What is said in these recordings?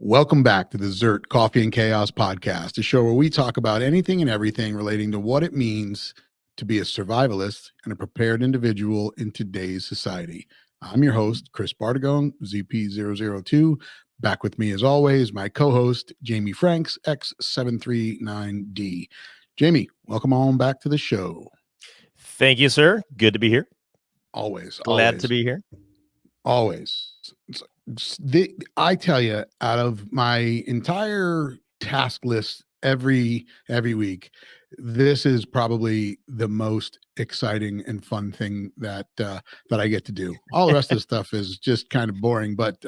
Welcome back to the ZERT Coffee and Chaos podcast, a show where we talk about anything and everything relating to what it means to be a survivalist and a prepared individual in today's society. I'm your host, Chris Bartagone, ZP002. Back with me, as always, my co-host, Jamie Franks, X739D. Jamie, welcome on back to the show. Thank you, sir. Good to be here. Always. Glad to be here. Always. I tell you, out of my entire task list every week, this is probably the most exciting and fun thing that I get to do. All the rest of the stuff is just kind of boring, but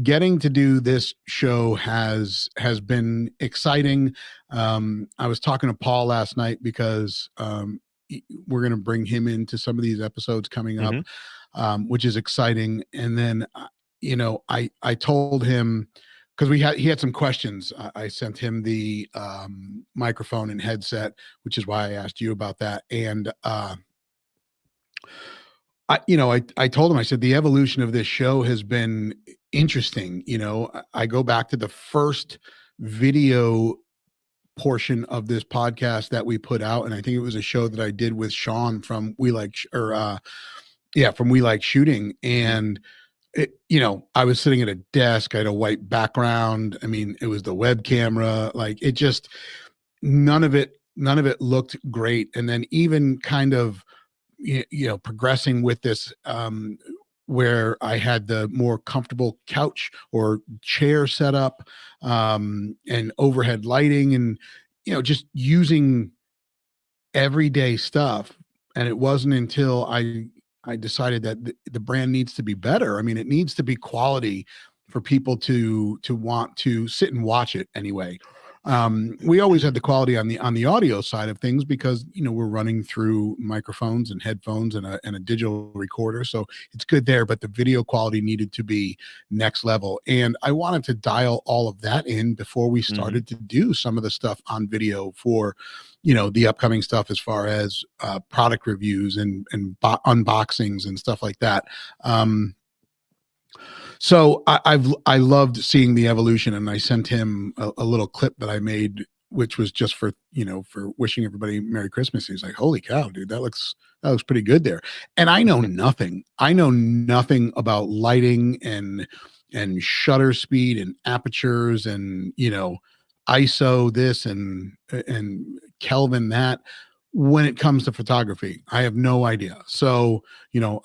getting to do this show has been exciting. I was talking to Paul last night because we're going to bring him into some of these episodes coming up, which is exciting. And then I told him, because he had some questions. I sent him the microphone and headset, which is why I asked you about that. And I told him, I said, the evolution of this show has been interesting. I go back to the first video portion of this podcast that we put out, and I think it was a show that I did with Sean from We Like Shooting. And I was sitting at a desk. I had a white background. I mean, it was the web camera. Like, it just, none of it looked great. And then even kind of, progressing with this, where I had the more comfortable couch or chair setup, and overhead lighting, and, just using everyday stuff. And it wasn't until I decided that the brand needs to be better. I mean, it needs to be quality for people to want to sit and watch it anyway. We always had the quality on the audio side of things because, we're running through microphones and headphones and a digital recorder. So it's good there, but the video quality needed to be next level. And I wanted to dial all of that in before we started to do some of the stuff on video for, the upcoming stuff as far as product reviews and unboxings and stuff like that. So I loved seeing the evolution, and I sent him a little clip that I made, which was just for wishing everybody Merry Christmas. He's like, "Holy cow, dude, that looks pretty good there." And I know nothing. I know nothing about lighting and shutter speed and apertures and ISO this and Kelvin that. When it comes to photography, I have no idea. So,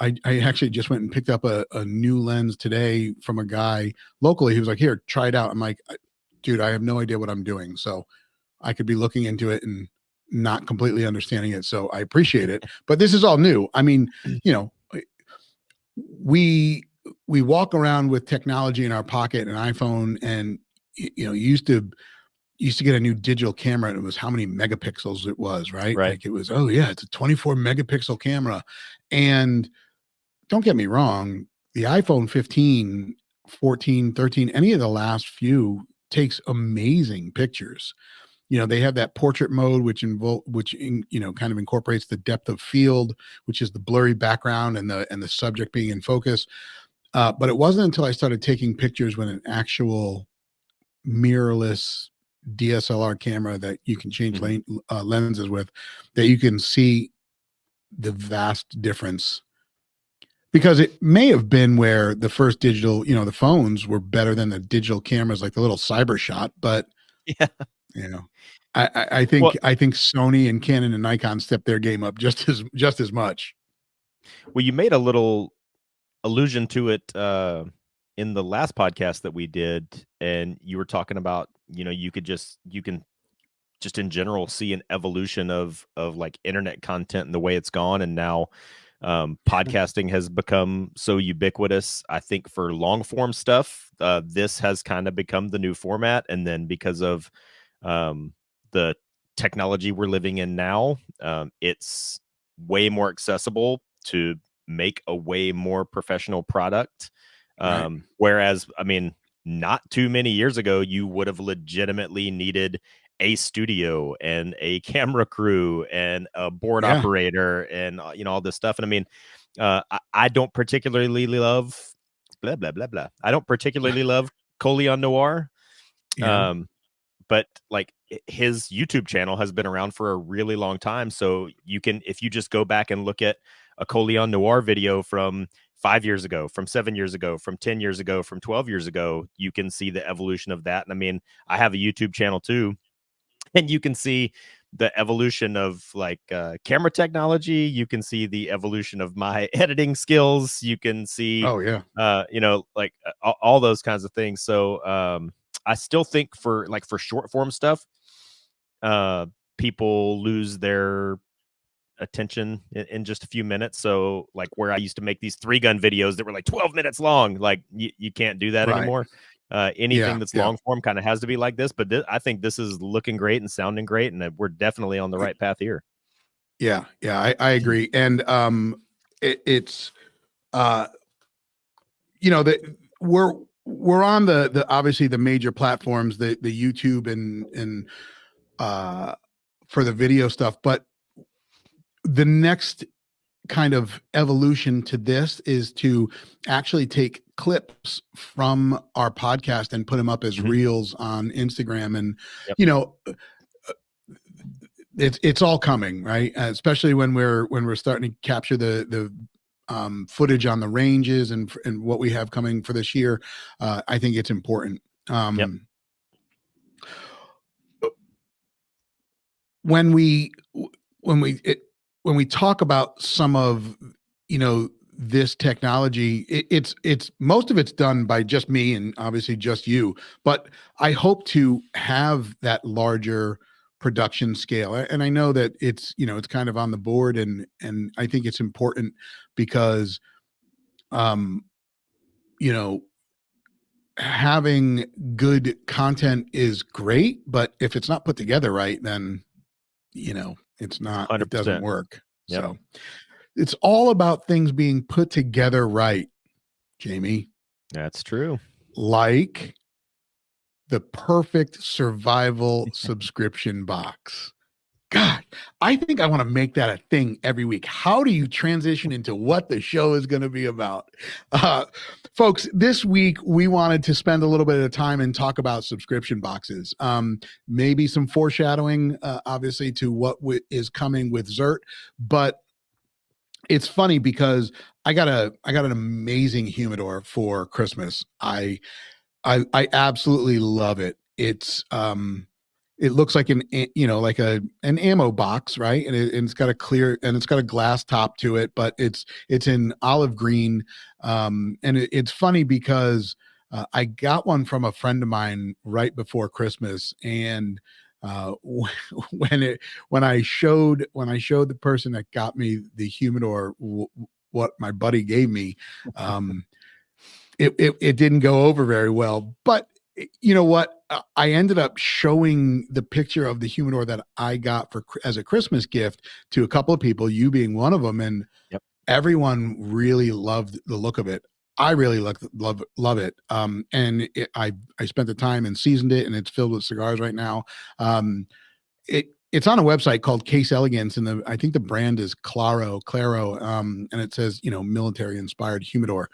I actually just went and picked up a new lens today from a guy locally. He was like, "Here, try it out." I'm like, "Dude, I have no idea what I'm doing." So I could be looking into it and not completely understanding it. So I appreciate it. But this is all new. I mean, we walk around with technology in our pocket, an iPhone, and you used to get a new digital camera, and it was how many megapixels it was, right? Like, it was, oh yeah, it's a 24 megapixel camera. And don't get me wrong, the iPhone 15, 14, 13, any of the last few takes amazing pictures. They have that portrait mode, which kind of incorporates the depth of field, which is the blurry background and the subject being in focus. But it wasn't until I started taking pictures with an actual mirrorless DSLR camera that you can change lenses with, that you can see the vast difference. Because it may have been where the first digital, the phones were better than the digital cameras, like the little cyber shot. But I think Sony and Canon and Nikon stepped their game up just as much. Well, you made a little allusion to it in the last podcast that we did, and you were talking about, you can just in general see an evolution of like internet content and the way it's gone. And now podcasting has become so ubiquitous. I think for long form stuff, this has kind of become the new format. And then because of the technology we're living in now, it's way more accessible to make a way more professional product. Whereas, I mean, not too many years ago, you would have legitimately needed a studio and a camera crew and a board operator and all this stuff. And I mean, I don't particularly love I don't particularly love Coleon Noir. Yeah. But like his YouTube channel has been around for a really long time. So you can, if you just go back and look at a Coleon Noir video from 5 years ago, from 7 years ago, from 10 years ago, from 12 years ago, you can see the evolution of that. And I mean, I have a YouTube channel too, and you can see the evolution of like camera technology. You can see the evolution of my editing skills. You can see, Oh yeah. like all those kinds of things. So I still think for short form stuff, uh, people lose their attention in just a few minutes. So like where I used to make these 3-gun videos that were like 12 minutes long, like you can't do that Right. anymore. Anything Yeah. that's Yeah. long form kind of has to be like this, but I think this is looking great and sounding great, and we're definitely on the right path here. Yeah. Yeah. I agree. And it's uh that we're on the obviously the major platforms, the YouTube and uh for the video stuff, but the next kind of evolution to this is to actually take clips from our podcast and put them up as Mhm. reels on Instagram. And Yep. you know it's all coming, right? Especially when we're starting to capture the footage on the ranges and what we have coming for this year. I think it's important. Yep. When we when we it, when we talk about some of this technology, it's most of it's done by just me and obviously just you, but I hope to have that larger production scale. And I know that it's kind of on the board, and I think it's important because um you know having good content is great, but if it's not put together right, then it doesn't 100%. work. Yep. So it's all about things being put together right, Jamie. That's true. Like the perfect survival subscription box. God, I think I want to make that a thing every week. How do you transition into what the show is going to be about? Folks, this week we wanted to spend a little bit of time and talk about subscription boxes. Maybe some foreshadowing, obviously, to what is coming with ZERT. But it's funny because I got an amazing humidor for Christmas. I absolutely love it. It looks like an ammo box, right? And it's got a glass top to it, but it's in olive green. And it's funny because I got one from a friend of mine right before Christmas, and when I showed the person that got me the humidor what my buddy gave me, it didn't go over very well. But you know what? I ended up showing the picture of the humidor that I got as a Christmas gift to a couple of people, you being one of them, and Yep. everyone really loved the look of it. I really love it. And I spent the time and seasoned it, and it's filled with cigars right now. It's on a website called Case Elegance, and I think the brand is Claro, and it says military inspired humidor.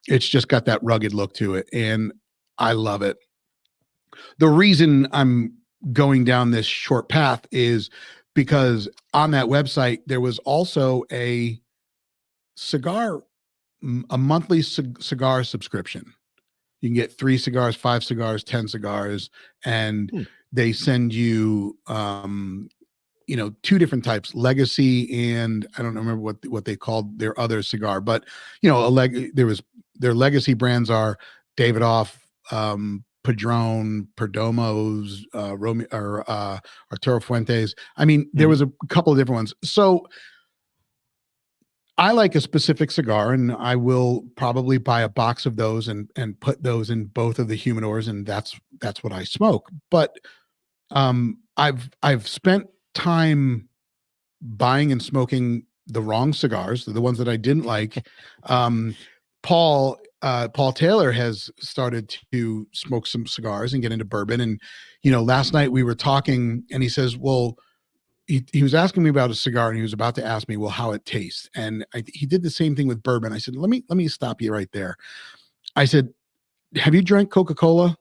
It's just got that rugged look to it, and I love it. The reason I'm going down this short path is because on that website there was also a monthly cigar subscription. You can get 3 cigars, 5 cigars, 10 cigars, and they send you 2 different types, legacy, and I don't remember what they called their other cigar, but their legacy brands are Davidoff, Padron, Perdomos, Romeo, or Arturo Fuentes. I mean, there was a couple of different ones. So I like a specific cigar, and I will probably buy a box of those and put those in both of the humidors, and that's what I smoke. But I've spent time buying and smoking the wrong cigars, the ones that I didn't like. Paul Taylor has started to smoke some cigars and get into bourbon. And, last night we were talking, and he says, well, he was asking me about a cigar, and he was about to ask me, well, how it tastes. And he did the same thing with bourbon. I said, let me stop you right there. I said, have you drank Coca-Cola?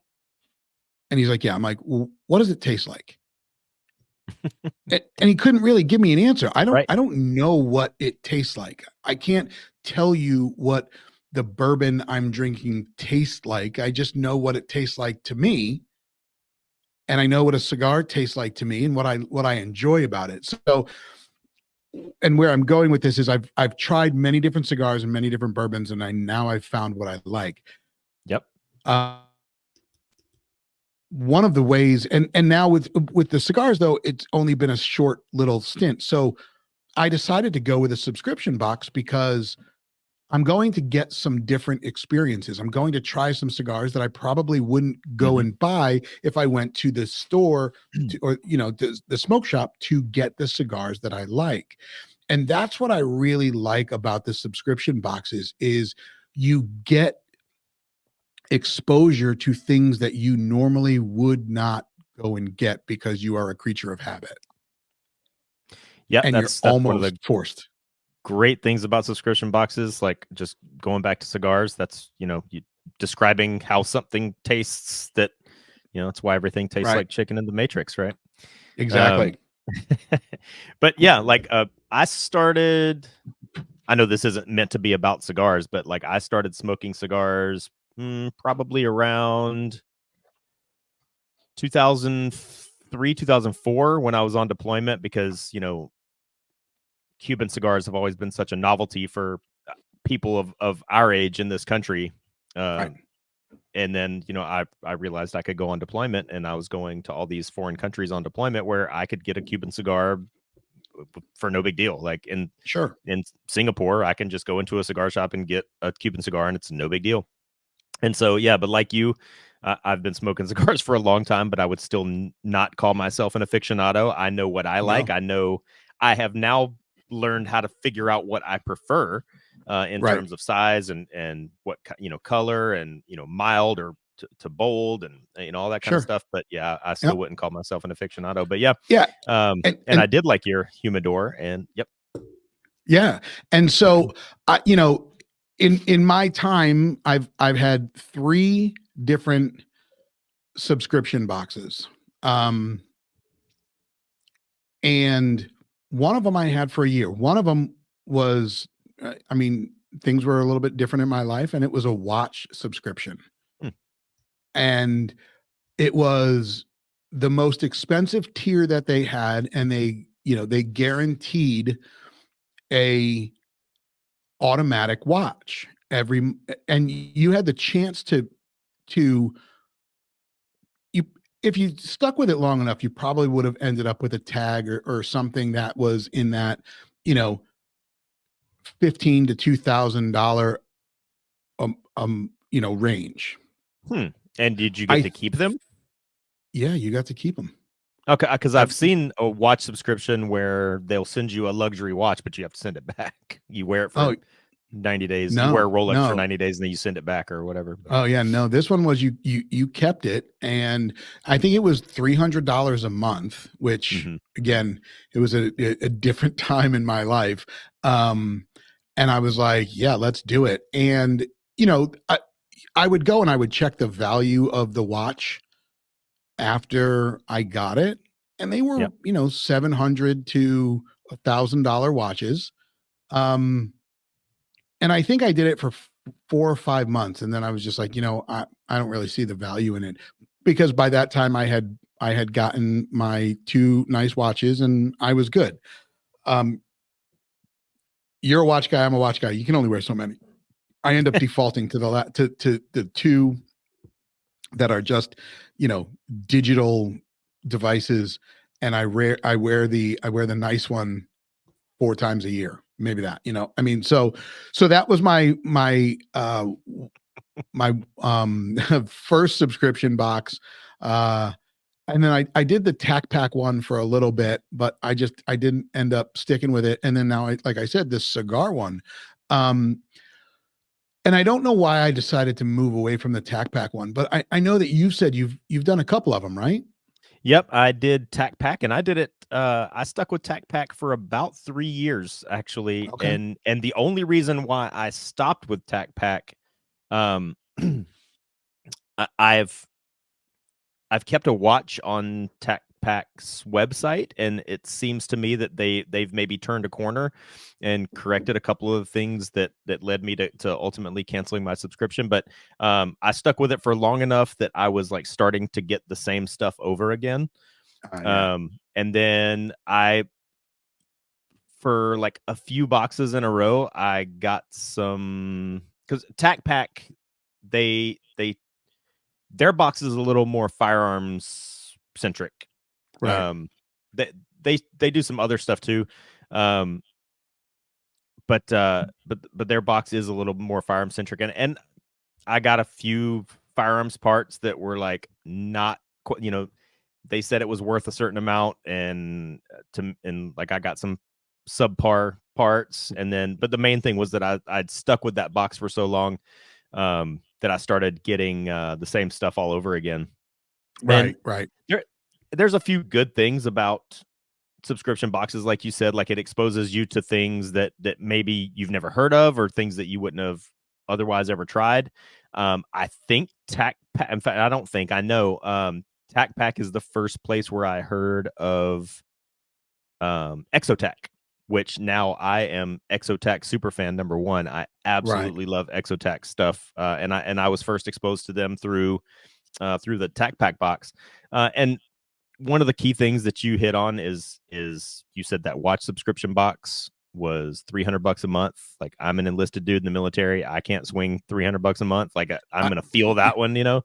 And he's like, yeah. I'm like, well, what does it taste like? And he couldn't really give me an answer. Right. I don't know what it tastes like. I can't tell you what the bourbon I'm drinking tastes like. I just know what it tastes like to me, and I know what a cigar tastes like to me, and what I enjoy about it. So, and where I'm going with this is I've tried many different cigars and many different bourbons, and I've found what I like. Yep. Uh, One of the ways, and now with the cigars though, it's only been a short little stint. So I decided to go with a subscription box because I'm going to get some different experiences. I'm going to try some cigars that I probably wouldn't go Mhm. and buy if I went to the store or the smoke shop to get the cigars that I like. And that's what I really like about the subscription boxes is you get exposure to things that you normally would not go and get because you are a creature of habit Yeah, and you're that's one of the almost forced. great things about subscription boxes. Like just going back to cigars, that's you describing how something tastes. That it's why everything tastes Right. like chicken in the Matrix, right? Um, Exactly. but yeah, like I started. I know this isn't meant to be about cigars, but like I started smoking cigars probably around 2003, 2004 when I was on deployment because, Cuban cigars have always been such a novelty for people of our age in this country. Uh, Right. and then, I realized I could go on deployment and I was going to all these foreign countries on deployment where I could get a Cuban cigar for no big deal. Like Sure. in Singapore, I can just go into a cigar shop and get a Cuban cigar and it's no big deal. And so, yeah, but like you, I've been smoking cigars for a long time, but I would still not call myself an aficionado. I know what I like. No. I know I have now learned how to figure out what I prefer in Right. terms of size and what color and mild or to bold and all that kind of Sure. stuff. But yeah, I still Yep. wouldn't call myself an aficionado. But yeah, Yeah. and I And did like your humidor, and yep. yeah. And so I, in my time, I've had three different subscription boxes. Um, and one of them I had for a year. One of them was, I mean, things were a little bit different in my life, and it was a watch subscription. Hmm. And it was the most expensive tier that they had, and they guaranteed a automatic watch and you had the chance to you if you stuck with it long enough, you probably would have ended up with a tag or something that was in that, you know, 15 to $2,000 range. Hmm. And did you get I to keep them? Yeah, you got to keep them. Okay, because I I've seen a watch subscription where they'll send you a luxury watch, but you have to send it back. You wear it for Oh, 90 days. You wear a no, Rolex for no. 90 days and then you send it back or whatever. But Oh yeah, no. This one was you kept it, and I think it was $300 a month, which mhm. again, it was a different time in my life. Um, and I was like, yeah, let's do it. And you know, I would go and I would check the value of the watch after I got it, and they were Yep. 700 to $1,000 watches. Um, and I think I did it for 4 or 5 months, and then I was just like, I don't really see the value in it because by that time I had gotten my two nice watches and I was good. Um, you're a watch guy, I'm a watch guy. You can only wear so many. I end up defaulting to to the two that are just digital devices, and I wear the nice one 4 times a year, maybe that, I mean, so that was my first subscription box. And then I did the tack pack one for a little bit, but I didn't end up sticking with it. And then now like I said, this cigar one. Um, and I don't know why I decided to move away from the tack pack one, but I know that you said you've done a couple of them, right? Yep, I did Tac Pack and I did it I stuck with Tac Pack for about 3 years actually. Okay. And the only reason why I stopped with Tac Pack um I've kept a watch on TacPack's website, and it seems to me that they've maybe turned a corner and corrected a couple of things that led me to ultimately canceling my subscription. But I stuck with it for long enough that I was like starting to get the same stuff over again. Yeah. And then for like a few boxes in a row, I got some, because TacPack, they their box is a little more firearms centric. Right. They they do some other stuff too, um, but their box is a little more firearm centric, and I got a few firearms parts that were like not, they said it was worth a certain amount, and like I got some subpar parts, and then but the main thing was that I'd stuck with that box for so long, that I started getting the same stuff all over again. And Right. there's a few good things about subscription boxes, like you said, like it exposes you to things that maybe you've never heard of, or things that you wouldn't have otherwise ever tried. I think in fact, I don't think, I know, TacPack is the first place where I heard of Exotac, which now I am Exotac super fan number one. I Right. absolutely love Exotac stuff, and I was first exposed to them through the TacPack box, and one of the key things that you hit on is you said that watch subscription box was $300 a month. Like, I'm an enlisted dude in the military. I can't swing $300 a month. Like, I'm gonna feel that one, Right.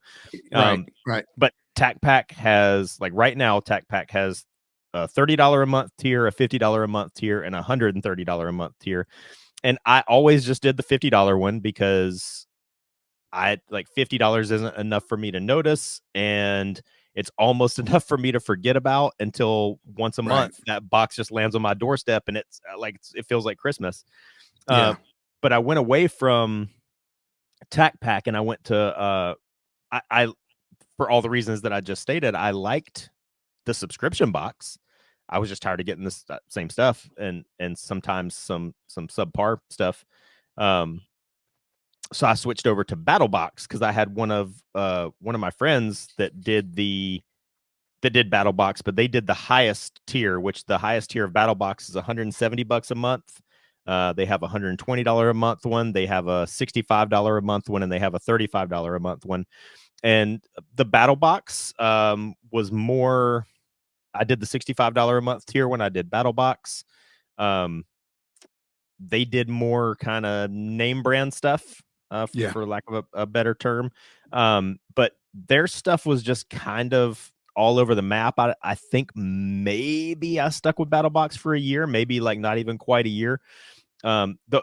Um, Right. but TacPack has, like, right now, TacPack has a $30 a month tier, a $50 a month tier, and a $130 a month tier. And I always just did the $50 one because I like $50 isn't enough for me to notice, and it's almost enough for me to forget about until once a Right. month that box just lands on my doorstep, and it's like it feels like Christmas. Uh, Yeah. but I went away from TacPack and I went to I for all the reasons that I just stated. I liked the subscription box. I was just tired of getting this same stuff, and sometimes some subpar stuff. Um, so I switched over to BattleBox because I had one of my friends that did BattleBox, but they did the highest tier, which the highest tier of BattleBox is $170 a month. They have a $120 a month one, they have a $65 a month one, and they have a $35 a month one. And the BattleBox was more. I did the $65 a month tier when I did BattleBox. Um, they did more kind of name brand stuff, Yeah. for lack of a better term. But their stuff was just kind of all over the map. I think maybe I stuck with BattleBox for a year, maybe like not even quite a year. The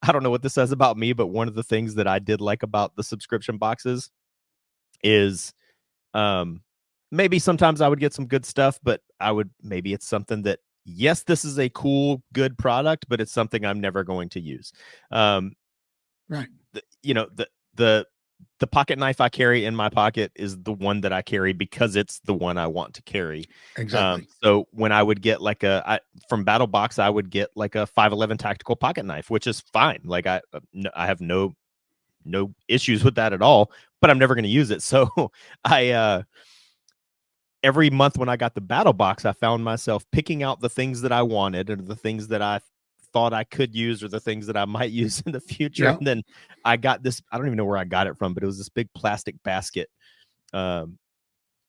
I don't know what this says about me, but one of the things that I did like about the subscription boxes is, um, maybe sometimes I would get some good stuff, but maybe it's something that, yes, this is a cool, good product, but it's something I'm never going to use. Um, Right. the the pocket knife I carry in my pocket is the one that I carry because it's the one I want to carry. Exactly. So when I would get like from Battle Box, I would get like a 511 tactical pocket knife, which is fine. Like, I have no issues with that at all, but I'm never going to use it. So I every month when I got the battle box, I found myself picking out the things that I wanted, or the things that I thought I could use, or the things that I might use in the future. Yeah. And then I got this, I don't even know where I got it from, but it was this big plastic basket. Um,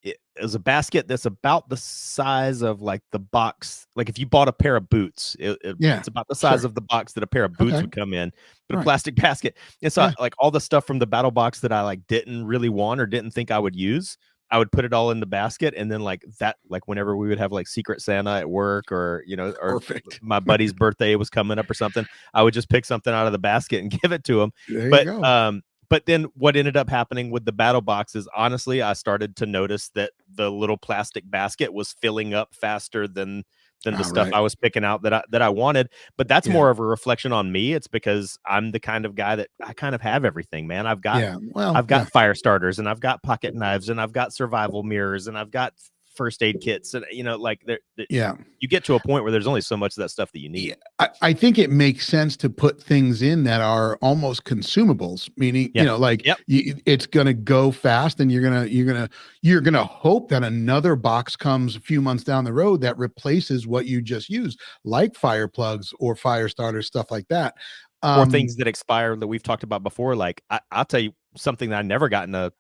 it was a basket that's about the size of like the box. Like, if you bought a pair of boots, Yeah. it's about the size Sure. of the box that a pair of boots Okay. would come in, but a Right. plastic basket. And so Yeah. like all the stuff from the battle box that I like didn't really want or didn't think I would use, I would put it all in the basket. And then like that, like whenever we would have like Secret Santa at work, or, or Perfect. my buddy's birthday was coming up or something, I would just pick something out of the basket and give it to him. There you But go. but then what ended up happening with the battle box is, honestly, I started to notice that the little plastic basket was filling up faster than the All stuff right. I was picking out that I wanted. But that's Yeah. more of a reflection on me. It's because I'm the kind of guy that I kind of have everything, man. Yeah. Well, I've yeah. got fire starters, and I've got pocket knives, and I've got survival mirrors, and I've got first aid kits, and like Yeah. you get to a point where there's only so much of that stuff that you need. Yeah, I think it makes sense to put things in that are almost consumables, meaning, Yeah. like Yep. it's going to go fast, and you're going to hope that another box comes a few months down the road that replaces what you just used, like fire plugs or fire starters, stuff like that. Or things that expire that we've talked about before. Like I'll tell you something that I never got in a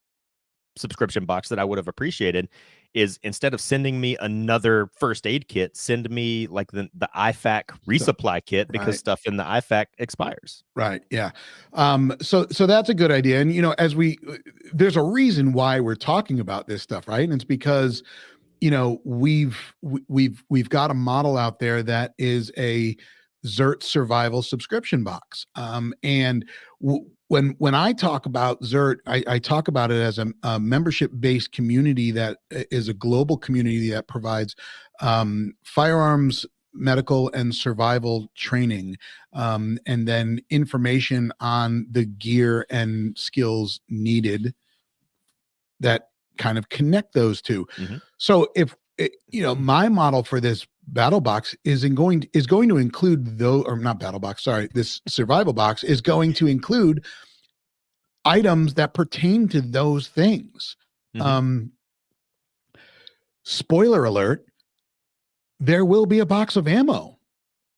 subscription box that I would have appreciated is, instead of sending me another first aid kit, send me like the IFAC resupply kit, because Right. stuff in the IFAC expires. Right. Yeah. So that's a good idea. And as there's a reason why we're talking about this stuff, right? And it's because we've got a model out there that is a ZERT survival subscription box. And when I talk about ZERT, I talk about it as a membership-based community that is a global community that provides firearms, medical, and survival training, and then information on the gear and skills needed that kind of connect those two. Mm-hmm. So if my model for this battle box is going to include, though, or not battle box, sorry, this survival box is going to include items that pertain to those things. Mm-hmm. Spoiler alert, there will be a box of ammo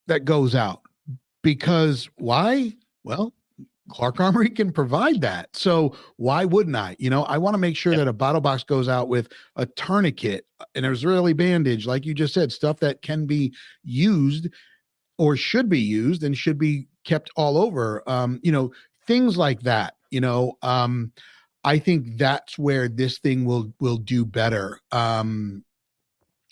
that goes out, because why? Well, Clark Armory can provide that. So why wouldn't I? I want to make sure that a battle box goes out with a tourniquet, an Israeli bandage, like you just said, stuff that can be used or should be used and should be kept all over. Things like that. I think that's where this thing will do better.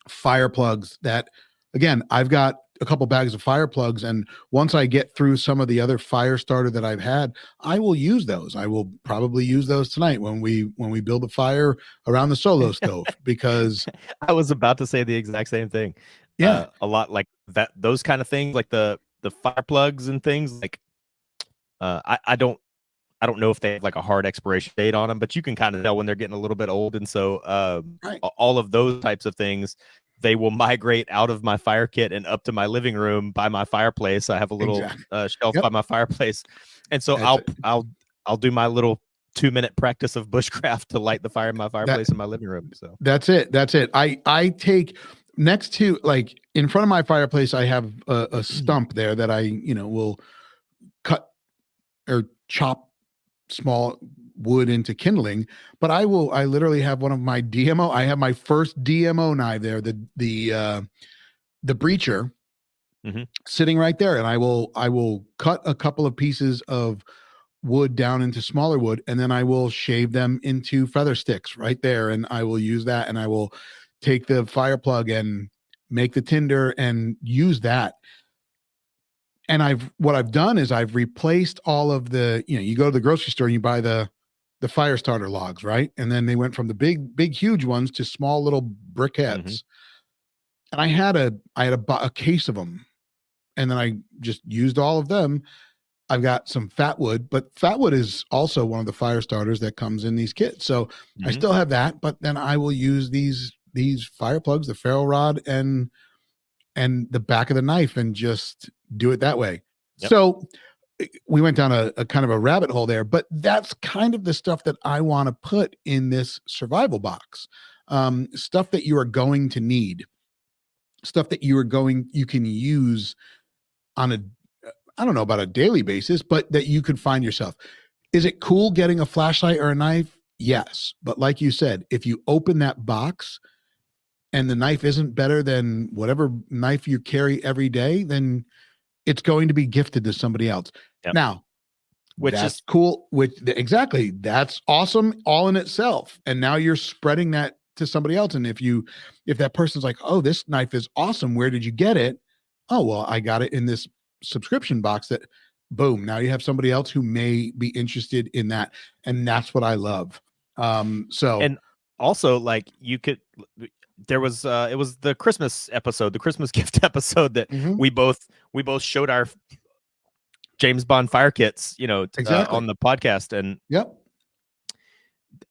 Fire plugs that, again, I've got a couple bags of fire plugs, and once I get through some of the other fire starter that I've had, I will use those. I will probably use those tonight when we build a fire around the solo stove, because I was about to say the exact same thing. Yeah. A lot like that, those kind of things, like the fire plugs and things like, I don't know if they have like a hard expiration date on them, but you can kind of tell when they're getting a little bit old. And so Right. all of those types of things, they will migrate out of my fire kit and up to my living room by my fireplace. I have a little shelf by my fireplace. And so I'll do my little 2-minute practice of bushcraft to light the fire in my fireplace in my living room. So that's it. I take next to, like, in front of my fireplace, I have a stump there that I, will cut or chop small wood into kindling, but I literally have one of my DMO. I have my first DMO knife there, the breacher, sitting right there, and I will cut a couple of pieces of wood down into smaller wood, and then I will shave them into feather sticks right there, and I will use that, and I will take the fire plug and make the tinder and use that. And what I've done is I've replaced all of the, you go to the grocery store and you buy the fire starter logs, right? And then they went from the big, huge ones to small little briquettes. And I had a case of them, and then I just used all of them. I've got some fat wood, but fat wood is also one of the fire starters that comes in these kits. So I still have that, but then I will use these fire plugs, the ferro rod, and the back of the knife, and just do it that way. Yep. So we went down a kind of a rabbit hole there, but that's kind of the stuff that I want to put in this survival box. Stuff that you are going to need, stuff that you can use on I don't know about a daily basis, but that you could find yourself. Is it cool getting a flashlight or a knife? Yes. But like you said, if you open that box and the knife isn't better than whatever knife you carry every day, then it's going to be gifted to somebody else. Yep. Now, that's cool. Exactly. That's awesome all in itself. And now you're spreading that to somebody else. And if that person's like, oh, this knife is awesome, where did you get it? Oh, well, I got it in this subscription box. That, boom, now you have somebody else who may be interested in that. And that's what I love. And also, like, you could, there was it was the Christmas episode, the Christmas gift episode, that we both showed our James Bond fire kits, on the podcast. And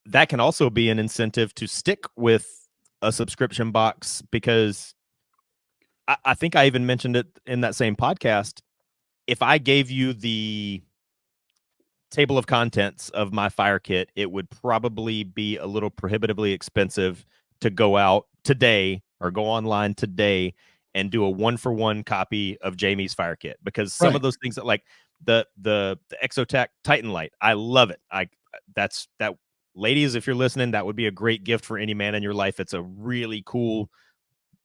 that can also be an incentive to stick with a subscription box, because I think I even mentioned it in that same podcast. If I gave you the table of contents of my fire kit, it would probably be a little prohibitively expensive to go out today or go online today and do a 1-for-1 copy of Jamie's fire kit, because some of Right. those things that, like the Exotech Titan light, I love it. That's that, ladies, if you're listening, that would be a great gift for any man in your life. It's a really cool,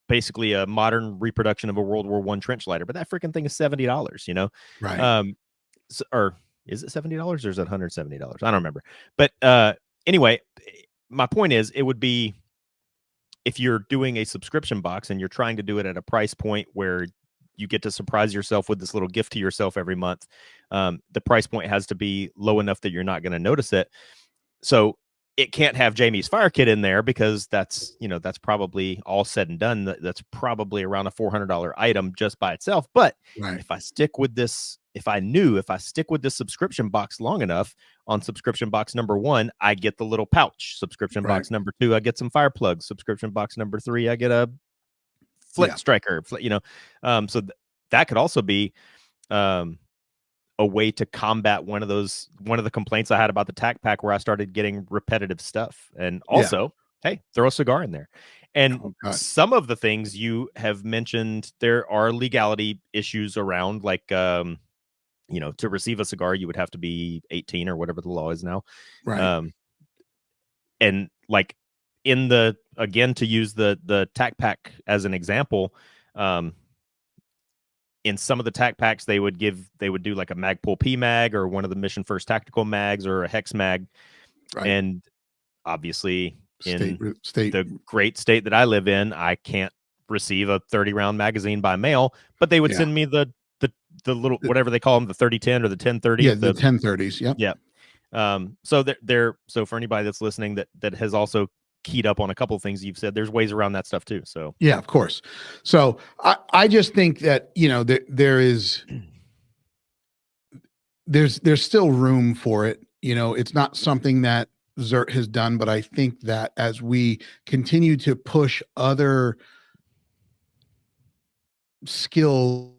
basically a modern reproduction of a World War I trench lighter, but that freaking thing is $70, you know? Right. Um, or is it $70 or is it $170? I don't remember. But anyway, my point is, it would be, if you're doing a subscription box and you're trying to do it at a price point where you get to surprise yourself with this little gift to yourself every month, the price point has to be low enough that you're not going to notice it. So it can't have Jamie's fire kit in there, because that's, that's probably all said and done. That's probably around a $400 item just by itself. But Right. if I stick with this subscription box long enough, on subscription box number 1, I get the little pouch. Subscription Right. box number 2, I get some fire plugs. Subscription box number 3, I get a flint Yeah. striker. So that could also be a way to combat one of the complaints I had about the tack pack, where I started getting repetitive stuff. And also, hey, throw a cigar in there. And Oh, God. some of the things you have mentioned, there are legality issues around, like, to receive a cigar, you would have to be 18 or whatever the law is now. Right. And like, again, to use the tack pack as an example, in some of the tack packs, they would do like a Magpul P mag, or one of the Mission First Tactical mags, or a Hex mag. Right. And obviously, State. the great state that I live in, I can't receive a 30-round magazine by mail, but they would send me the little, whatever they call them, the 3010 or the 1030. Yeah, the 1030s. Yep. Yeah. So for anybody that's listening that has also keyed up on a couple of things you've said, there's ways around that stuff too. So yeah, of course. So I just think that, there's still room for it. It's not something that ZERT has done, but I think that as we continue to push other skill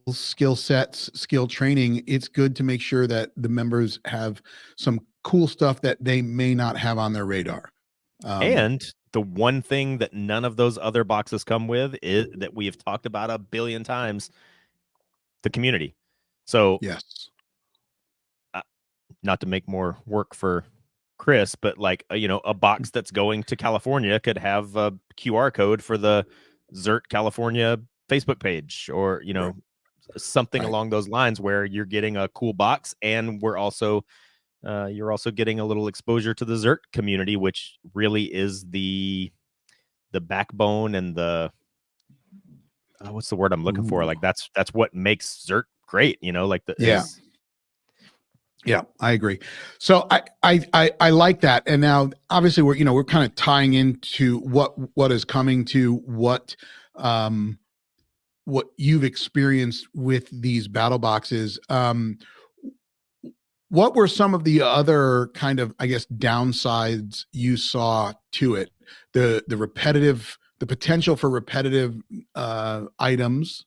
sets, skill training, it's good to make sure that the members have some cool stuff that they may not have on their radar. And the one thing that none of those other boxes come with is that we have talked about a billion times: the community. So yes, not to make more work for Chris, but like, a box that's going to California could have a QR code for the ZERT California Facebook page, or, right. something Right. along those lines, where you're getting a cool box, and you're also getting a little exposure to the ZERT community, which really is the backbone and the what's the word I'm looking for? Ooh. Like, that's what makes ZERT great, like Yeah, I agree. So I like that. And now obviously we're kind of tying into what is coming to what you've experienced with these battle boxes. What were some of the other kind of, I guess, downsides you saw to it? The potential for repetitive items.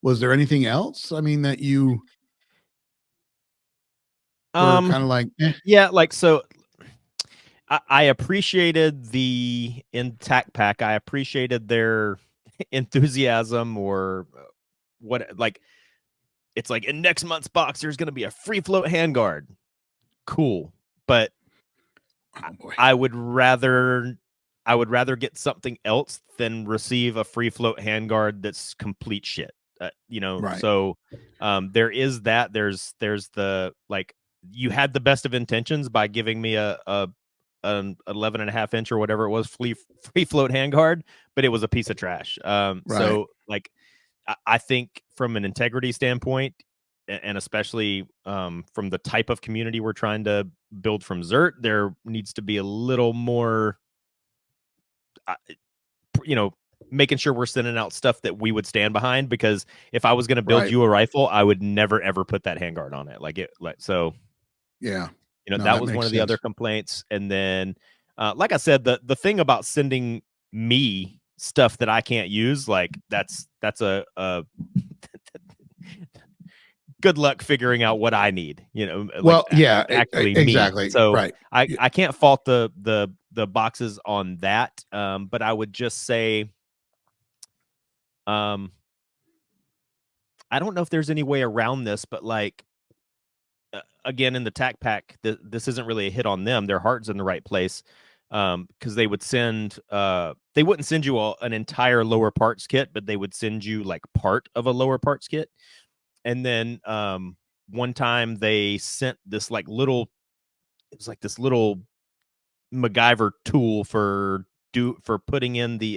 Was there anything else? I mean, that you were kind of like, yeah, like, so I appreciated the Intact Pack. I appreciated their enthusiasm, or what, like, it's like, in next month's box, there's going to be a free float handguard. Cool. But oh boy. I would rather get something else than receive a free float handguard that's complete shit. Right. So there is that. There's the, like, you had the best of intentions by giving me an 11.5 inch or whatever it was free float handguard, but it was a piece of trash. Right. So, like, I think from an integrity standpoint, and especially from the type of community we're trying to build from ZERT, there needs to be a little more, making sure we're sending out stuff that we would stand behind. Because if I was going to build Right. you a rifle, I would never ever put that handguard on it. So. Yeah. No, that that was one makes of the sense. other complaints. And then, like I said, the thing about sending me stuff that I can't use, like that's a good luck figuring out what I need, like Well, yeah, actually me. exactly. So Right. I can't fault the boxes on that. But I would just say, um, I don't know if there's any way around this, but like, again, in the tack pack, this isn't really a hit on them. Their heart's in the right place. Because they would they wouldn't send you an entire lower parts kit, but they would send you like part of a lower parts kit. And then one time they sent this like it was like this little MacGyver tool for putting in the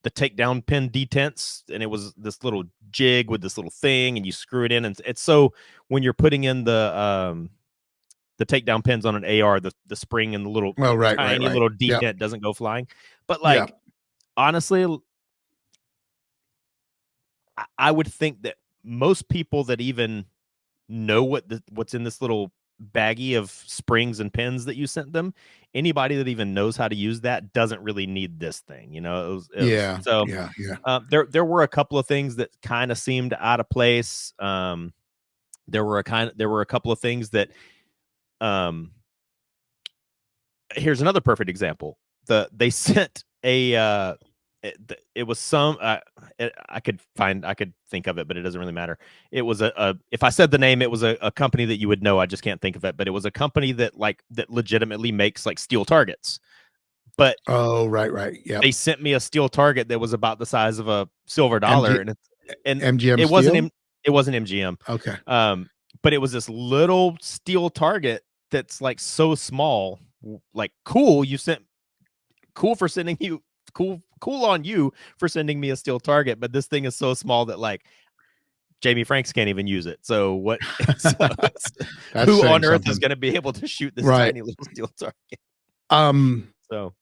takedown pin detents, and it was this little jig with this little thing, and you screw it in, and it's so when you're putting in the takedown pins on an AR, the spring and the little Well, right, tiny right. little Yeah. detent doesn't go flying. But Yeah. like, honestly, I would think that most people that even know what's in this little baggie of springs and pins that you sent them, anybody that even knows how to use that doesn't really need this thing. Yeah. So Yeah. Yeah. there were a couple of things that kind of seemed out of place. There were a couple of things that um here's another perfect example. They sent it was some I could think of it, but it doesn't really matter. It was a if I said the name, it was a company that you would know. I just can't think of it, but it was a company that legitimately makes like steel targets. But Oh, right, right. Yep. they sent me a steel target that was about the size of a silver dollar, MG and MGM it wasn't Steel. it wasn't MGM. Okay. But it was this little steel target that's like so small, like cool. You sent cool for sending you cool on you for sending me a steel target, but this thing is so small that like Jamie Franks can't even use it. So what? So That's who saying on earth is something. going to be able to shoot this Right. tiny little steel target? Um So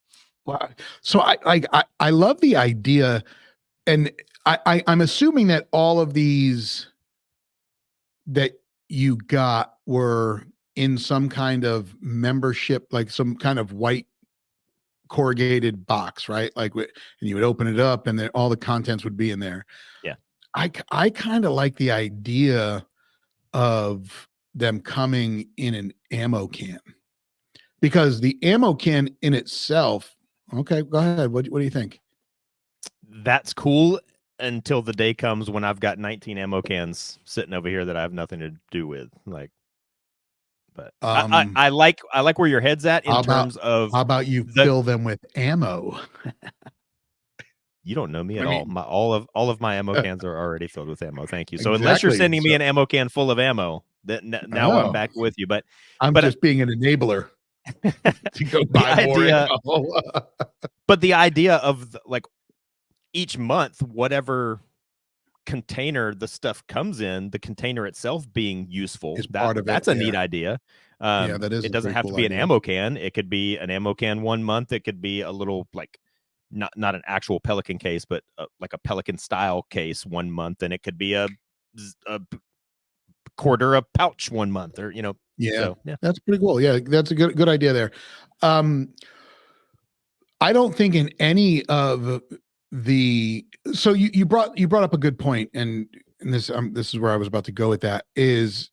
well, so I love the idea, and I'm assuming that all of these that you got were in some kind of membership, like some kind of white corrugated box, right? Like, and you would open it up, and then all the contents would be in there. yeah, I kind of like the idea of them coming in an ammo can, because the ammo can in itself. Okay, go ahead. What do you think? that's cool until the day comes when I've got 19 ammo cans sitting over here that I have nothing to do with. Like, but Um, I like where your head's at in how about terms of how about you the. fill them with ammo? You don't know me I at all. mean, My all of my ammo cans are already filled with ammo. Thank you. So unless you're exactly. sending me So, an ammo can full of ammo, that now I'm oh, back with you. I'm But just being an enabler to go the buy more idea, ammo. but the idea of like each month, whatever container the stuff comes in, the container itself being useful, Is part of it. that's a neat Yeah. idea. Yeah, that is It a doesn't pretty have to cool be an idea. ammo can. It could be an ammo can one month. It could be a little like not an actual Pelican case, but like a Pelican style case one month, and it could be a Cordura pouch one month, or Yeah, so yeah. that's pretty cool. Yeah, that's a good idea there. Um, I don't think in any of the so you brought up a good point, and this is where I was about to go with that. Is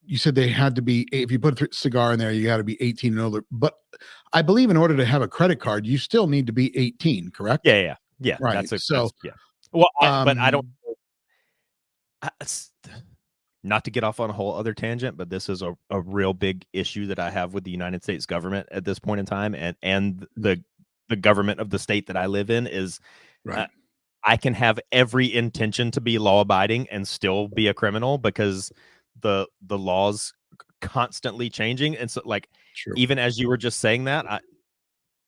you said they had to be, if you put a cigar in there, you got to be 18 and older. But I believe in order to have a credit card, you still need to be 18, correct? Yeah. Right. So, That's yeah. Well, but I don't. um, It's, not to get off on a whole other tangent, but this is a real big issue that I have with the United States government at this point in time, and the government of the state that I live in is, uh, right. I can have every intention to be law abiding and still be a criminal because the laws constantly changing, and so like True. even as you were just saying that,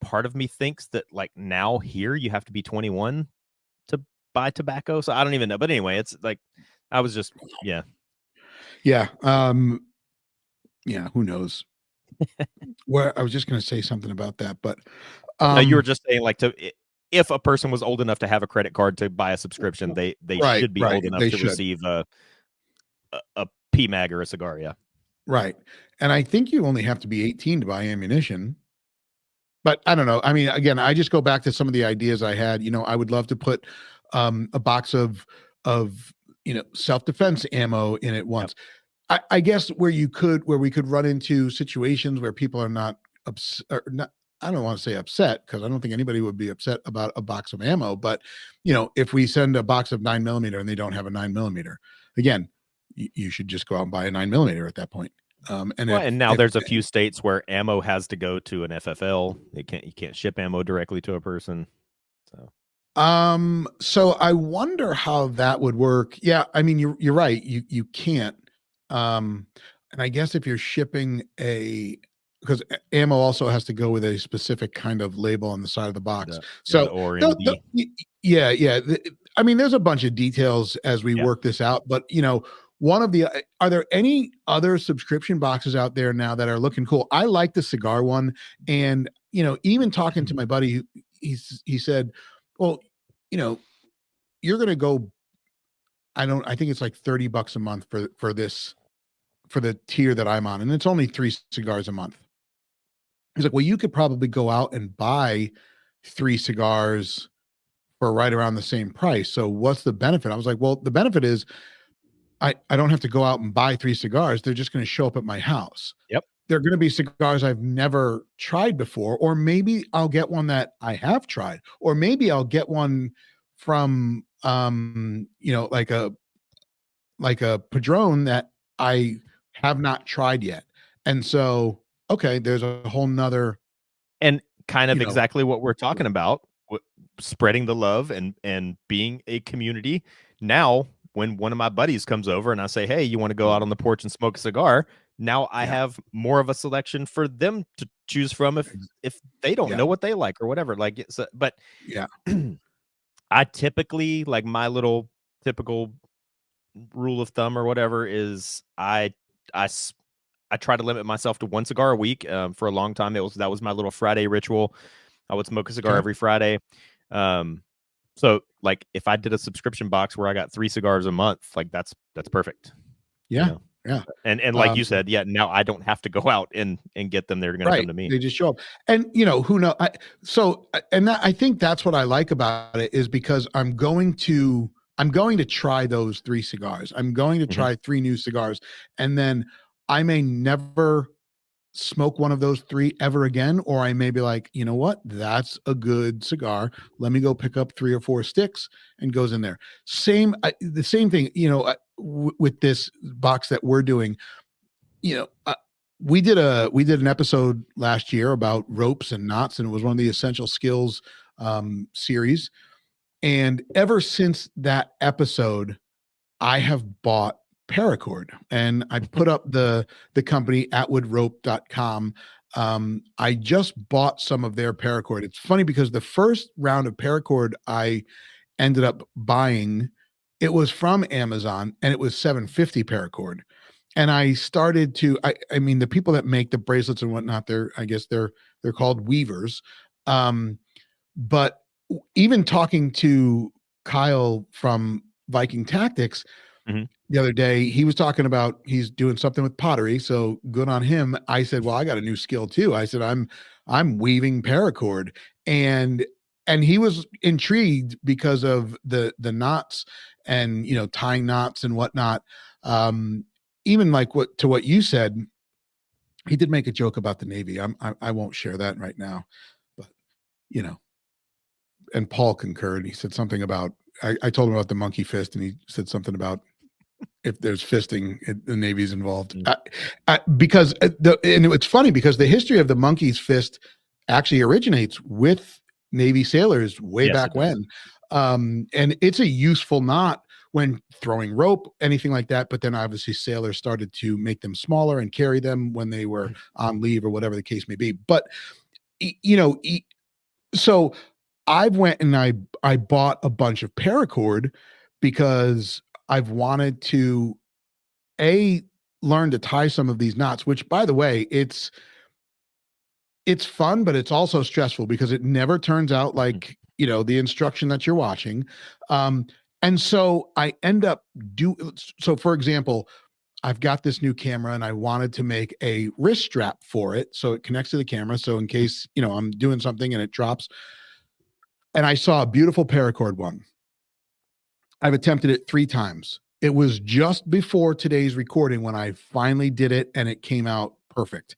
part of me thinks that like now here you have to be 21 to buy tobacco. So I don't even know, but anyway, it's like I was just yeah. Yeah. Yeah. Who knows? Where I was just going to say something about that, but No, you were um, just saying like if a person was old enough to have a credit card to buy a subscription, they right, should be right. old enough They to should. receive a PMAG or a cigar. Yeah. Right. And I think you only have to be 18 to buy ammunition. But I don't know. I mean, again, I just go back to some of the ideas I had. I would love to put a box of self-defense ammo in it Yep. once. I guess where we could run into situations where people are not upset, or not, I don't want to say upset, because I don't think anybody would be upset about a box of ammo. But if we send a box of 9mm and they don't have a 9mm, again, you should just go out and buy a 9mm at that point. And Well, if and now if there's a few states where ammo has to go to an FFL. You can't ship ammo directly to a person. So So I wonder how that would work. Yeah, I mean you're right. You can't. Um, and I guess if you're shipping because ammo also has to go with a specific kind of label on the side of the box. the So O and the D. yeah, yeah. I mean, there's a bunch of details as we Yeah. work this out, but one of the are there any other subscription boxes out there now that are looking cool? I like the cigar one, and even talking to my buddy, he said, well, you know, you're going to go, I think it's like $30 a month for the tier that I'm on. And it's only 3 cigars a month. He's like, well, you could probably go out and buy 3 cigars for right around the same price. So what's the benefit? I was like, well, the benefit is I don't have to go out and buy 3 cigars. They're just going to show up at my house. Yep. They're going to be cigars I've never tried before, or maybe I'll get one that I have tried, or maybe I'll get one from like a padron that I have not tried yet. And so, okay, there's a whole nother, And kind you of know, exactly what we're talking about, spreading the love and being a community. Now, when one of my buddies comes over and I say, "Hey, you want to go out on the porch and smoke a cigar?" Now I yeah, have more of a selection for them to choose from if they don't yeah, know what they like or whatever. Like, but yeah, I typically, like, my little typical rule of thumb or whatever is I s- I try to limit myself to 1 cigar a week. For a long time, that was my little Friday ritual. I would smoke a cigar okay, every Friday. Um, so like if I did a subscription box where I got 3 cigars a month, like that's perfect, you yeah, know. yeah. And like you said, yeah, now I don't have to go out and get them. They're going to come Right. to me. They just show up. And who know and I think that's what I like about it, is because I'm going to try those 3 cigars. I'm going to Mhm. try 3 new cigars, and then I may never smoke one of those 3 ever again, or I may be like, "You know what? That's a good cigar. Let me go pick up 3 or 4 sticks," and goes in there. The same thing, with this box that we're doing. you know, uh, we did an episode last year about ropes and knots, and it was one of the essential skills series. And ever since that episode, I have bought paracord, and I put up the company atwoodrope.com. I just bought some of their paracord. It's funny because the first round of paracord I ended up buying, it was from Amazon, and it was 750 paracord. And I started to, I mean, the people that make the bracelets and whatnot, I guess they're called weavers. Um, but even talking to Kyle from Viking Tactics Mhm. the other day, he was talking about he's doing something with pottery. So good on him. I said, well, I got a new skill too. I said, I'm weaving paracord. And he was intrigued because of the knots, and tying knots and whatnot. Even like what you said, he did make a joke about the Navy. I won't share that right now, but you know, and Paul concurred. He said something about, I told him about the monkey fist, and he said something about if there's fisting, the Navy's involved. Mm. Because and it's funny because the history of the monkey's fist actually originates with Navy sailors way Yes, it back does. when. And it's a useful knot when throwing rope, anything like that. But then obviously sailors started to make them smaller and carry them when they were on leave or whatever the case may be. But so I've went and I bought a bunch of paracord because I've wanted to a learn to tie some of these knots, which by the way, it's fun, but it's also stressful because it never turns out Mhm. like, the instruction that you're watching. And so I end up so for example, I've got this new camera and I wanted to make a wrist strap for it so it connects to the camera. So in case, I'm doing something and it drops. And I saw a beautiful paracord one. I've attempted it 3 times. It was just before today's recording when I finally did it and it came out perfect,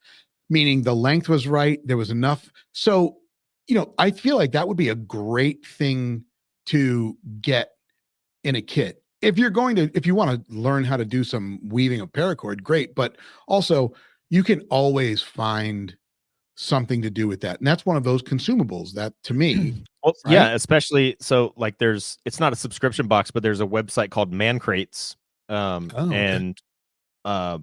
meaning the length was right. There was enough. So, I feel like that would be a great thing to get in a kit. If you want to learn how to do some weaving of paracord, great. But also, you can always find something to do with that. And that's one of those consumables that to me, Well, right? yeah, especially so like it's not a subscription box, but there's a website called Man Crates. Oh, okay. And uh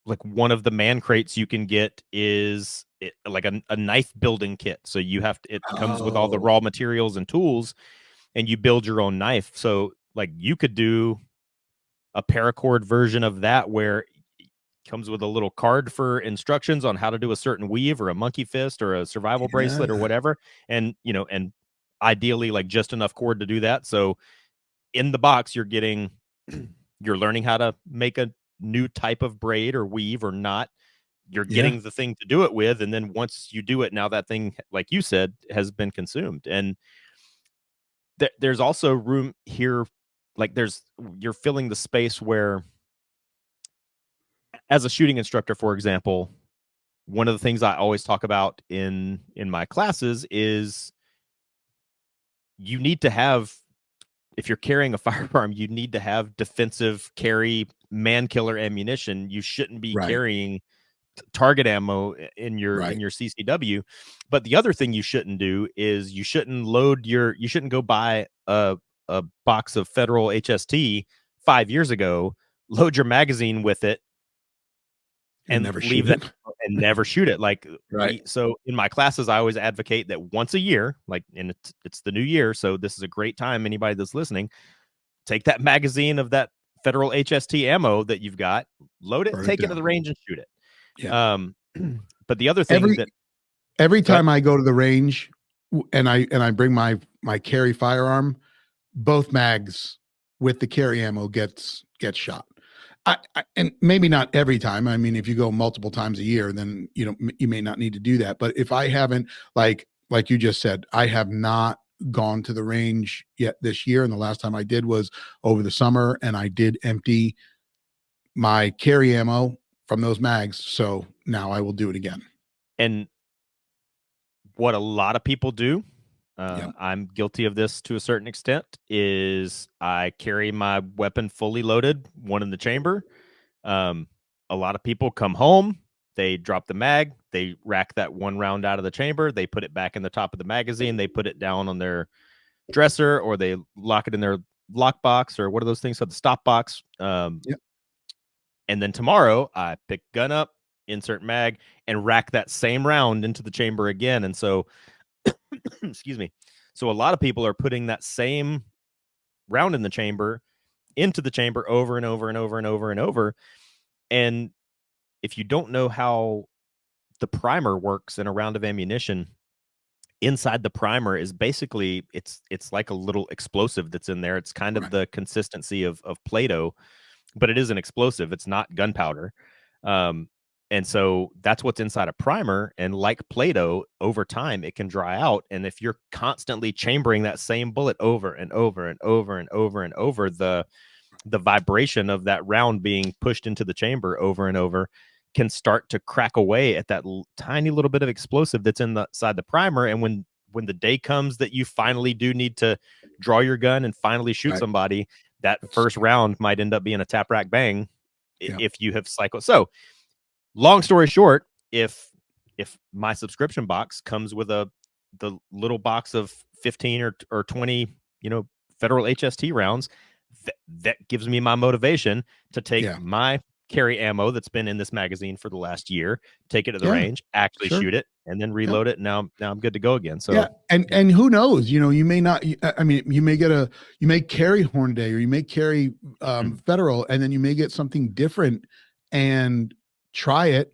like one of the man crates you can get is like a knife building kit. So it comes with all the Oh, raw materials and tools and you build your own knife. So like you could do a paracord version of that where it comes with a little card for instructions on how to do a certain weave or a monkey fist or a survival bracelet or yeah. whatever. And ideally like just enough cord to do that. So in the box, you're learning how to make a new type of braid or weave or knot. You're Yeah. getting the thing to do it with. And then once you do it, now that thing, like you said, has been consumed. And there's also room here, like you're filling the space where, as a shooting instructor, for example, one of the things I always talk about in my classes is you need to have, if you're carrying a firearm, you need to have defensive carry man killer ammunition. You shouldn't be Right. carrying target ammo in Right. your CCW. But the other thing you shouldn't do is you shouldn't go buy a box of Federal HST 5 years ago, load your magazine with it And and never leave shoot that it. and never shoot it. Like Right. so in my classes I always advocate that once a year, like, and it's the new year, so this is a great time, anybody that's listening, take that magazine of that Federal HST ammo that you've got, load it, Burn it take it to down. the range and shoot it. Yeah. But the other thing Every that every go ahead. time I go to the range and I bring my carry firearm, both mags with the carry ammo gets shot. And maybe not every time. I mean, if you go multiple times a year, then you may not need to do that. But if I haven't, like you just said, I have not gone to the range yet this year, and the last time I did was over the summer, and I did empty my carry ammo from those mags. So now I will do it again. And what a lot of people do, Yep. I'm guilty of this to a certain extent, is I carry my weapon fully loaded, one in the chamber. Um, a lot of people come home, they drop the mag, they rack that one round out of the chamber, they put it back in the top of the magazine, they put it down on their dresser, or they lock it in their lockbox, or what are those things called? The stop box. Yep. And then tomorrow I pick gun up, insert mag, and rack that same round into the chamber again. And so, excuse me. So a lot of people are putting that same round in the chamber into the chamber over and over and over and over and over. And if you don't know how the primer works in a round of ammunition, inside the primer is basically it's like a little explosive that's in there. It's kind of Right. the consistency of Play-Doh, but it is an explosive. It's not gunpowder. Um, and so that's what's inside a primer. And like Play-Doh, over time it can dry out. And if you're constantly chambering that same bullet over and over and over and over and over, the vibration of that round being pushed into the chamber over and over can start to crack away at that tiny little bit of explosive that's inside the primer. And when the day comes that you finally do need to draw your gun and finally shoot Right. somebody, that That's first round might end up being a tap rack bang yeah. if you have cycled. So long story short, if my subscription box comes with the little box of 15 or 20, Federal HST rounds, that gives me my motivation to take Yeah. my carry ammo that's been in this magazine for the last year, take it to the Yeah. range, actually Sure. shoot it, and then Yep. reload it. Now I'm good to go again. Yeah, So and yeah. and who knows? You may not. I mean, you may carry Horn Day, or you may carry Mm. Federal, and then you may get something different and try it.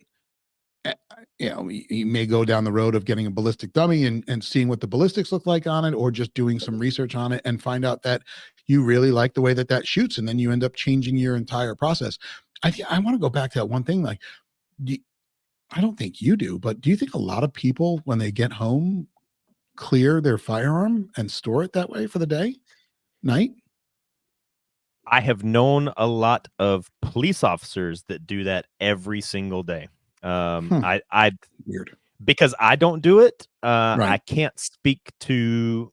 Uh, you may go down the road of getting a ballistic dummy and seeing what the ballistics look like on it, or just doing some research on it and find out that you really like the way that shoots, and then you end up changing your entire process. I want to go back to that one thing. Like, do, I don't think you do, but do you think a lot of people, when they get home, clear their firearm and store it that way for the day, night? I have known a lot of police officers that do that every single day. Hmm. I Weird. because I don't do it. Right. I can't speak to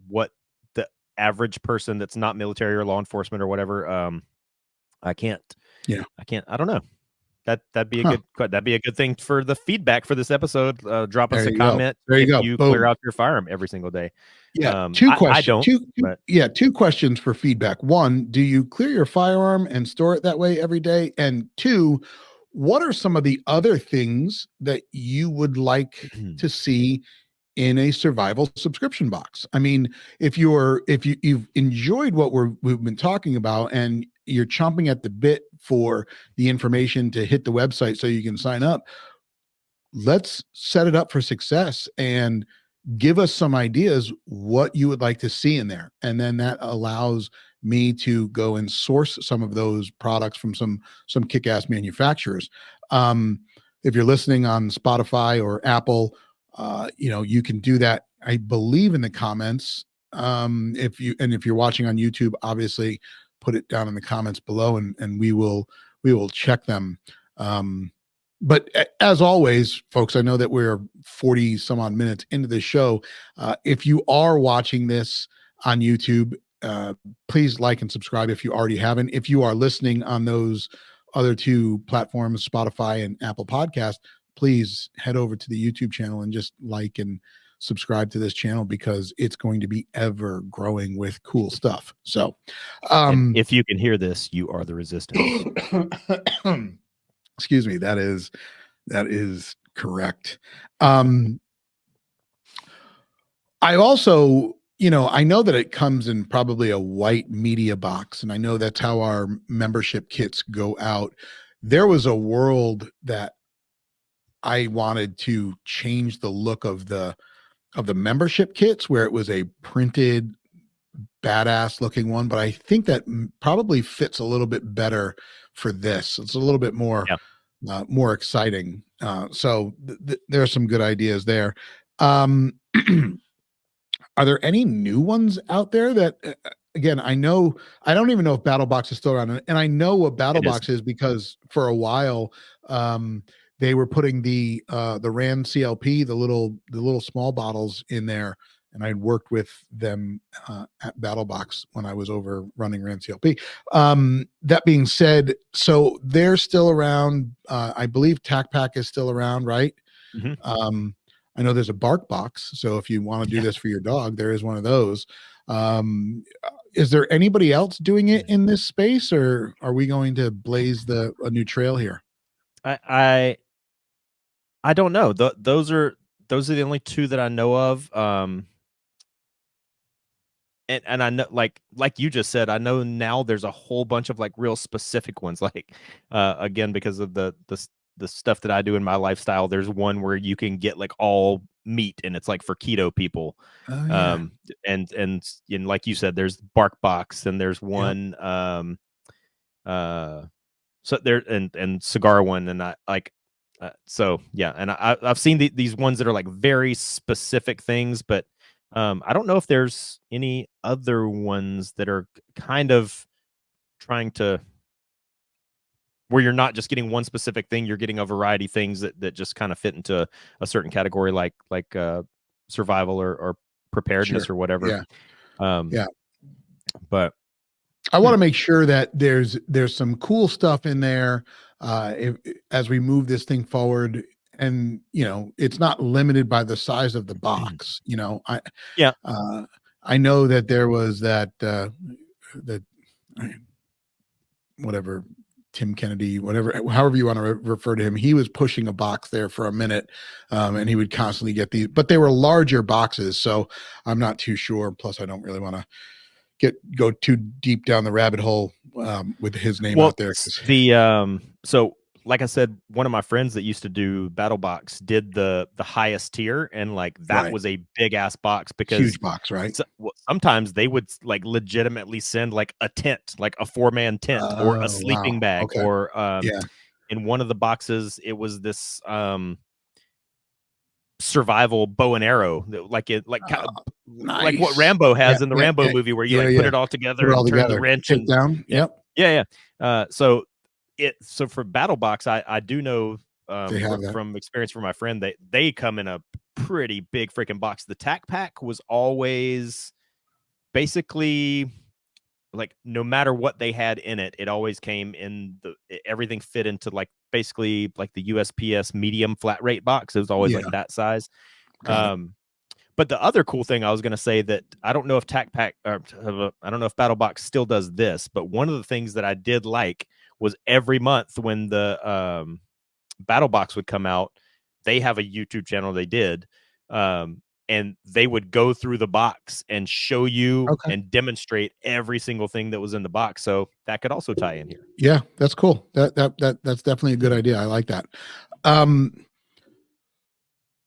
what the average person that's not military or law enforcement or whatever. I can't. Yeah. I don't know. That'd be a Huh. good thing for the feedback for this episode. Drop us There a you go. comment There you if go. you clear Boom. out your firearm every single day. Yeah. Two I questions. don't, but Yeah. Two questions for feedback. One, do you clear your firearm and store it that way every day? And two, what are some of the other things that you would like to see in a survival subscription box? I mean, if you've enjoyed what we've been talking about and you're chomping at the bit for the information to hit the website so you can sign up, let's set it up for success and give us some ideas what you would like to see in there, and then that allows me to go and source some of those products from some kick-ass manufacturers. If you're listening on Spotify or Apple, you can do that, I believe, in the comments. If you're watching on YouTube, obviously put it down in the comments below, and we will check them. But as always, folks, I know that we're 40 some odd minutes into the show. If you are watching this on YouTube, please like and subscribe if you already haven't. If you are listening on those other two platforms, Spotify and Apple Podcast, please head over to the YouTube channel and just like and subscribe to this channel, because it's going to be ever growing with cool stuff. So, and if you can hear this, you are the resistance. excuse me, that is correct. I also, I know that it comes in probably a white media box, and I know that's how our membership kits go out. There was a world that I wanted to change the look of the membership kits, where it was a printed badass looking one, but I think that probably fits a little bit better for this. It's a little bit more more exciting. So there are some good ideas there. Um, are there any new ones out there that, again, I know, I don't even know if Battle Box is still around, and I know what Battle It is. Box is because for a while, they were putting the Rand CLP, the little small bottles in there, and I'd worked with them at Battle Box when I was over running Rand CLP. That being said, so they're still around. I believe Tac Pack is still around, right? I know there's a bark box, so if you want to do this for your dog, there is one of those. Is there anybody else doing it in this space, or are we going to blaze a new trail here? I don't know. Those are the only two that I know of. And I know, like you just said, I know now there's a whole bunch of like real specific ones. Like again, because of the stuff that I do in my lifestyle, there's one where you can get like all meat, and it's like for keto people. Oh yeah. And like you said, there's Bark Box, and there's Yep. one so there, and cigar one, and I like so yeah, and I've seen these ones that are like very specific things, but I don't know if there's any other ones that are kind of trying to, where you're not just getting one specific thing, you're getting a variety of things that just kind of fit into a certain category, like survival or preparedness Sure. or whatever. Yeah. But I want to make sure that there's some cool stuff in there as we move this thing forward, and it's not limited by the size of the box. yeah, I know that there was that whatever, Tim Kennedy, whatever, however you want to refer to him, he was pushing a box there for a minute, and he would constantly get these, but they were larger boxes, so I'm not too sure. Plus, I don't really want to go too deep down the rabbit hole with his name well, out there. the so like I said, one of my friends that used to do Battle Box did the highest tier, and like that Right. was a big ass box because Huge box, right? sometimes they would like legitimately send like a tent, like a 4-man tent or a Oh, wow. sleeping bag, Okay. or Yeah. in one of the boxes it was this survival bow and arrow, like it like what Nice. Rambo Yeah, has in the yeah, Rambo yeah, movie where you yeah, like put yeah. it all Put together it all and turn the together. wrench and Takedown. yeah. Yep. Yeah, yeah. So for Battle Box, I do know They have that. from experience from my friend, they come in a pretty big freaking box. The tack pack was always basically like no matter what they had in it, it always came in everything fit into like basically like the USPS medium flat rate box. It was always like Yeah. that size. Got it. But the other cool thing I was going to say that I don't know if Tac Pack, or I don't know if BattleBox still does this, but one of the things that I did like was every month when the BattleBox would come out, they have a YouTube channel. They did, and they would go through the box and show you Okay. and demonstrate every single thing that was in the box. So that could also tie in here. Yeah, that's cool. That's definitely a good idea. I like that. Um,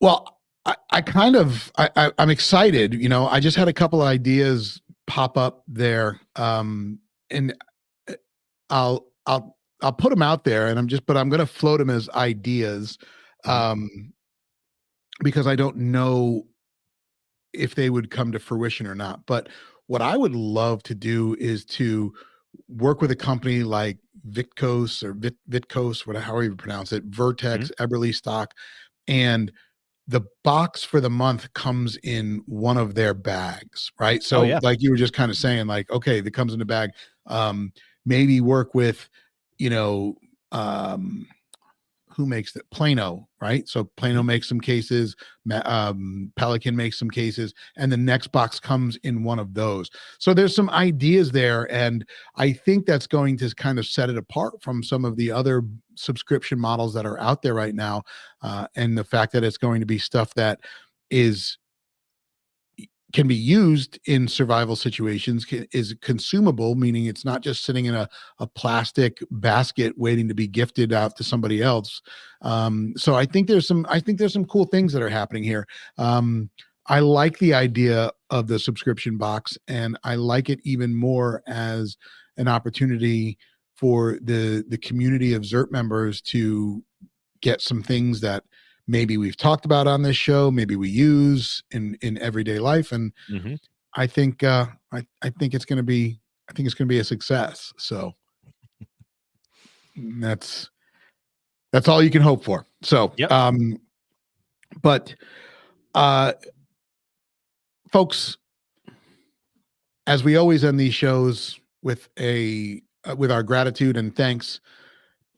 well, I kind of I'm excited. You know, I just had a couple of ideas pop up there, and uh, I'll put them out there, and I'm going to float them as ideas, Mhm. um, because I don't know if they would come to fruition or not. But what I would love to do is to work with a company like Vitcos or Vitcos, whatever, however you pronounce it, Mhm. Vertex, Eberly Stock, and the box for the month comes in one of their bags, right? Oh So, yeah. like you were just kind of saying, like, okay, that comes in the bag. Maybe work with, you know, um, who makes that? Plano, right? So Plano Mhm. makes some cases, Pelican makes some cases, and the next box comes in one of those. So there's some ideas there, and I think that's going to kind of set it apart from some of the other subscription models that are out there right now, and the fact that it's going to be stuff that is can be used in survival situations, is consumable, meaning it's not just sitting in a plastic basket waiting to be gifted out to somebody else. So I think there's some cool things that are happening here. I like the idea of the subscription box, and I like it even more as an opportunity for the community of ZERT members to get some things that maybe we've talked about on this show, maybe we use in everyday life, and Mhm. I think I think it's going to be a success. So that's that's all you can hope for. So, Yep. but uh, folks, as we always end these shows with a with our gratitude and thanks,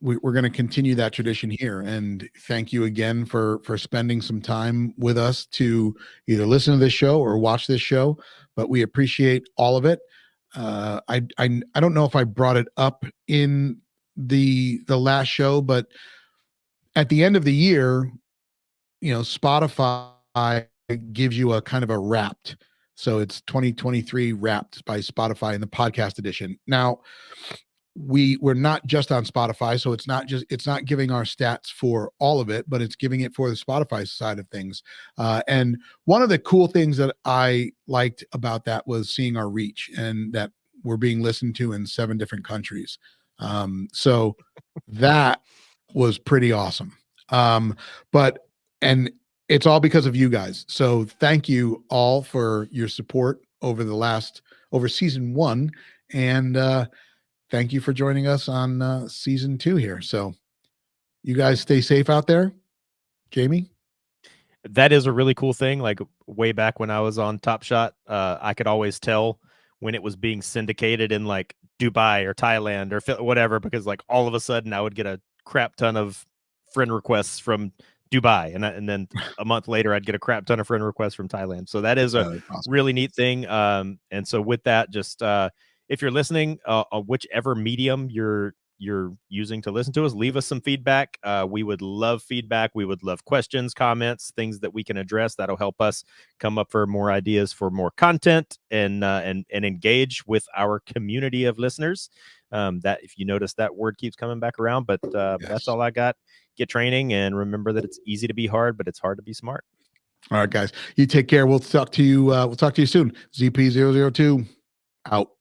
we're going to continue that tradition here, and thank you again for spending some time with us to either listen to this show or watch this show, but we appreciate all of it. I don't know if I brought it up in the last show, but at the end of the year, you know, Spotify gives you a kind of a wrapped, so it's 2023 wrapped by Spotify in the podcast edition. Now, we're not just on Spotify, so it's not giving our stats for all of it, but it's giving it for the Spotify side of things. And one of the cool things that I liked about that was seeing our reach and that we're being listened to in 7 different countries. So that was pretty awesome. But and it's all because of you guys. So thank you all for your support over season 1, and thank you for joining us on season 2 here. So you guys stay safe out there. Jamie? That is a really cool thing. Like way back when I was on Top Shot, I could always tell when it was being syndicated in like Dubai or Thailand or whatever, because like all of a sudden I would get a crap ton of friend requests from Dubai, and then a month later I'd get a crap ton of friend requests from Thailand. So that is a That's awesome. really neat thing. And so with that, just if you're listening, whichever medium you're using to listen to us. Leave us some feedback. We would love feedback. We would love questions, comments, things that we can address. That'll help us come up for more ideas for more content and engage with our community of listeners. That if you notice that word keeps coming back around, but that's all I got. Get training and remember that it's easy to be hard, but it's hard to be smart. All right, guys, you take care. We'll talk to you. We'll talk to you soon. ZP002 out.